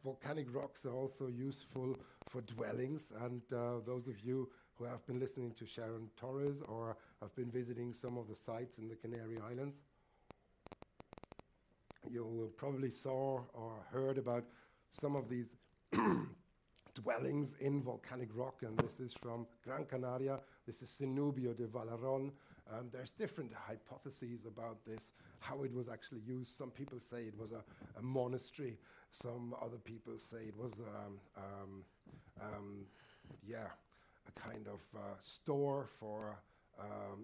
Volcanic rocks are also useful for dwellings, and those of you who have been listening to Sharon Torres or have been visiting some of the sites in the Canary Islands, you probably saw or heard about some of these dwellings in volcanic rock, and this is from Gran Canaria. This is Cenubio de Valaron. There's different hypotheses about this, how it was actually used. Some people say it was a monastery. Some other people say it was a kind of store for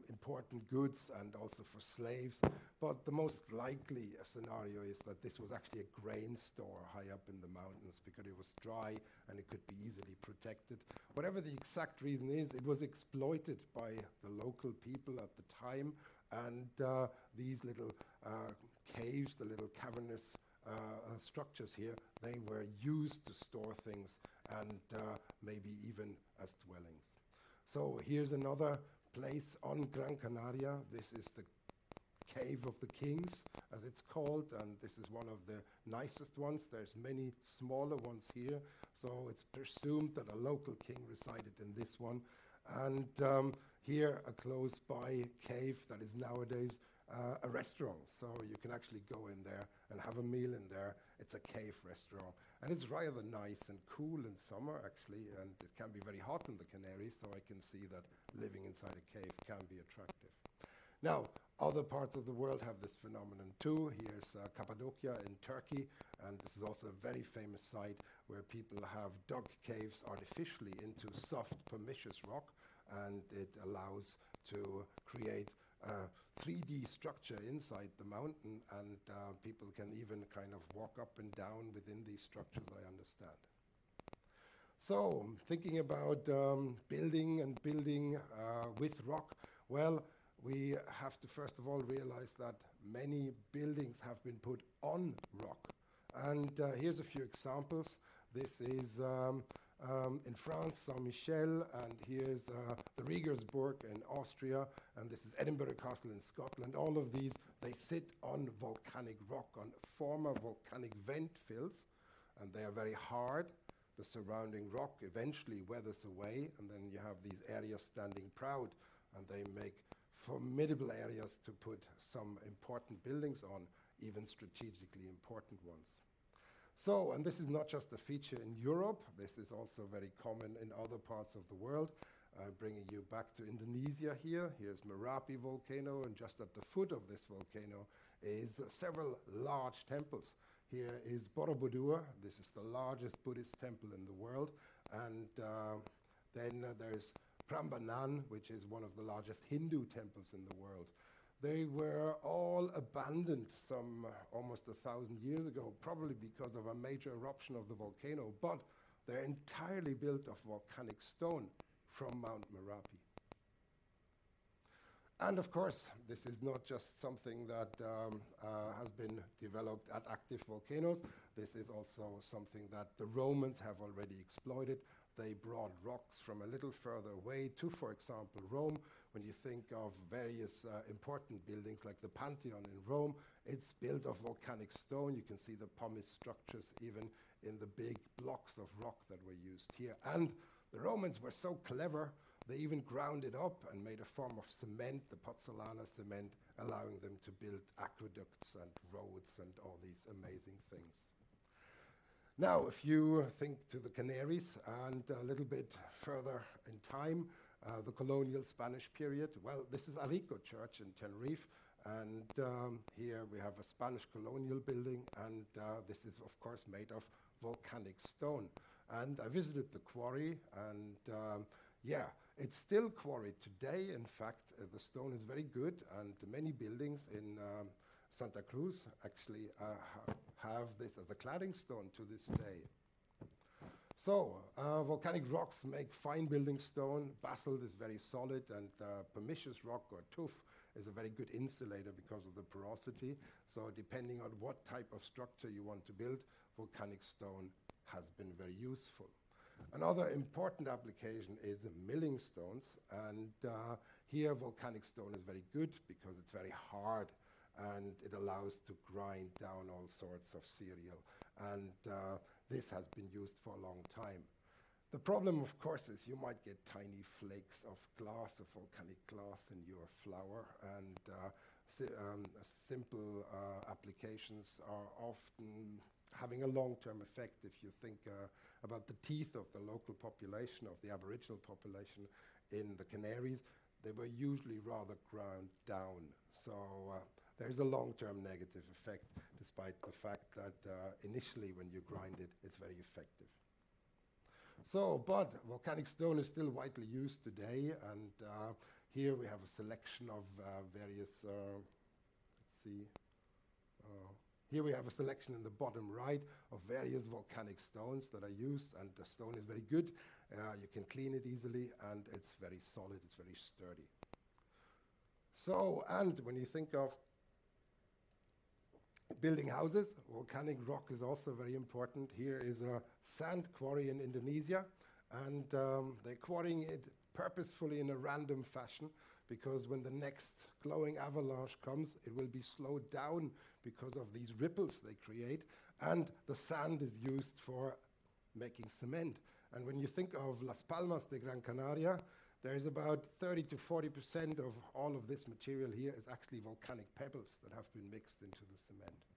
important goods and also for slaves. But the most likely scenario is that this was actually a grain store high up in the mountains because it was dry and it could be easily protected. Whatever the exact reason is, it was exploited by the local people at the time, and these little caves, the little cavernous structures here, they were used to store things and maybe even as dwellings. So here's another place on Gran Canaria. This is the Cave of the Kings, as it's called, and this is one of the nicest ones. There's many smaller ones here, so it's presumed that a local king resided in this one. And here, a close-by cave that is nowadays a restaurant, so you can actually go in there and have a meal in there. It's a cave restaurant, and it's rather nice and cool in summer, actually, and it can be very hot in the Canaries, so I can see that living inside a cave can be attractive. Now, other parts of the world have this phenomenon too. Here's Cappadocia in Turkey, and this is also a very famous site where people have dug caves artificially into soft pumiceous rock, and it allows to create a 3D structure inside the mountain, and people can even kind of walk up and down within these structures, I understand. So, thinking about building with rock, well, we have to first of all realize that many buildings have been put on rock. And here's a few examples. This is in France, Saint-Michel, and here's the Regensburg in Austria, and this is Edinburgh Castle in Scotland. All of these, they sit on volcanic rock, on former volcanic vent fills, and they are very hard. The surrounding rock eventually weathers away, and then you have these areas standing proud, and they make formidable areas to put some important buildings on, even strategically important ones. So, and this is not just a feature in Europe, this is also very common in other parts of the world. Bringing you back to Indonesia here. Here's Merapi volcano, and just at the foot of this volcano is several large temples. Here is Borobudur. This is the largest Buddhist temple in the world. And then there's Prambanan, which is one of the largest Hindu temples in the world. They were all abandoned some almost 1,000 years ago, probably because of a major eruption of the volcano, but they're entirely built of volcanic stone from Mount Merapi. And of course, this is not just something that has been developed at active volcanoes. This is also something that the Romans have already exploited. They brought rocks from a little further away to, for example, Rome. When you think of various important buildings like the Pantheon in Rome, it's built of volcanic stone. You can see the pumice structures even in the big blocks of rock that were used here. And the Romans were so clever, they even ground it up and made a form of cement, the pozzolana cement, allowing them to build aqueducts and roads and all these amazing things. Now, if you think to the Canaries and a little bit further in time, the colonial Spanish period, well, this is Arico Church in Tenerife, and here we have a Spanish colonial building, and this is, of course, made of volcanic stone. And I visited the quarry, and yeah, it's still quarried today. In fact, the stone is very good, and many buildings in Santa Cruz actually have this as a cladding stone to this day. So, volcanic rocks make fine building stone. Basalt is very solid, and pumiceous rock or tuff is a very good insulator because of the porosity. So, depending on what type of structure you want to build, volcanic stone has been very useful. Another important application is milling stones, and here volcanic stone is very good because it's very hard and it allows to grind down all sorts of cereal. And this has been used for a long time. The problem, of course, is you might get tiny flakes of glass, of volcanic glass in your flour, and simple applications are often having a long-term effect. If you think about the teeth of the local population, of the Aboriginal population in the Canaries, they were usually rather ground down. So there's a long-term negative effect, despite the fact that initially when you grind it, it's very effective. So, but volcanic stone is still widely used today, and here we have a selection of various, let's see, here we have a selection in the bottom right of various volcanic stones that are used, and the stone is very good. You can clean it easily, and it's very solid, it's very sturdy. So, and when you think of building houses, volcanic rock is also very important. Here is a sand quarry in Indonesia, and they're quarrying it purposefully in a random fashion, because when the next glowing avalanche comes, it will be slowed down because of these ripples they create, and the sand is used for making cement. And when you think of Las Palmas de Gran Canaria, there is about 30 to 40% of all of this material here is actually volcanic pebbles that have been mixed into the cement.